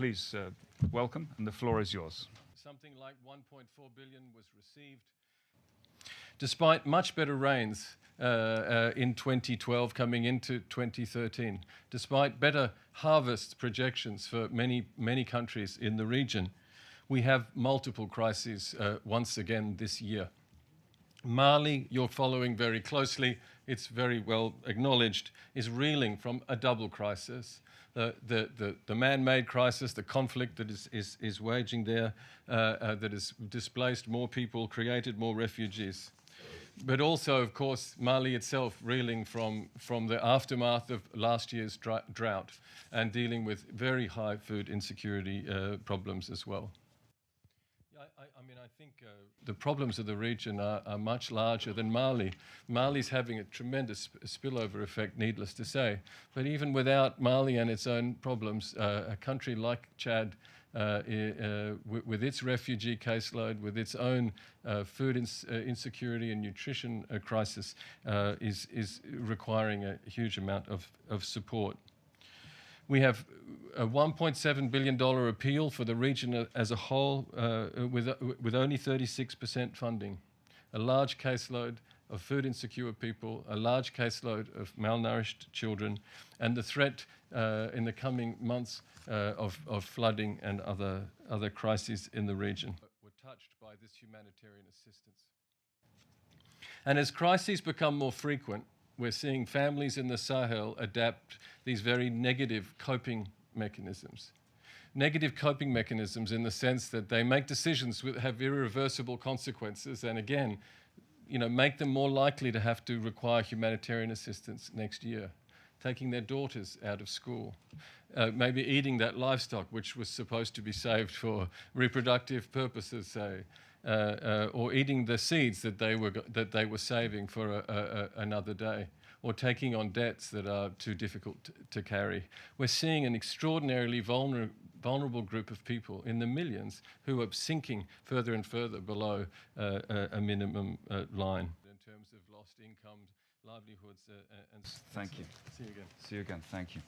please welcome, and the floor is yours. Something like 1.4 billion was received. Despite much better rains in 2012 coming into 2013, despite better harvest projections for many countries in the region, we have multiple crises once again this year. Mali, you're following very closely, it's very well acknowledged, is reeling from a double crisis. The man-made crisis, the conflict that is waging there, that has displaced more people, created more refugees. But also, of course, Mali itself reeling from the aftermath of last year's drought and dealing with very high food insecurity problems as well. I mean, I think the problems of the region are much larger than Mali. Mali's having a tremendous spillover effect, needless to say. But even without Mali and its own problems, a country like Chad, with its refugee caseload, with its own food insecurity and nutrition crisis, is requiring a huge amount of support. We have a $1.7 billion appeal for the region as a whole, with only 36% funding. A large caseload of food insecure people, a large caseload of malnourished children, and the threat in the coming months of flooding and other crises in the region were touched by this humanitarian assistance. And as crises become more frequent, we're seeing families in the Sahel adapt these very negative coping mechanisms. Negative coping mechanisms in the sense that they make decisions that have irreversible consequences and again, make them more likely to have to require humanitarian assistance next year. Taking their daughters out of school, maybe eating that livestock which was supposed to be saved for reproductive purposes, say, or eating the seeds that they were saving for another day, or taking on debts that are too difficult to carry. We're seeing an extraordinarily vulnerable group of people in the millions who are sinking further and further below a minimum line in terms of lost income, livelihoods, and thank you. See you again. See you again. Thank you.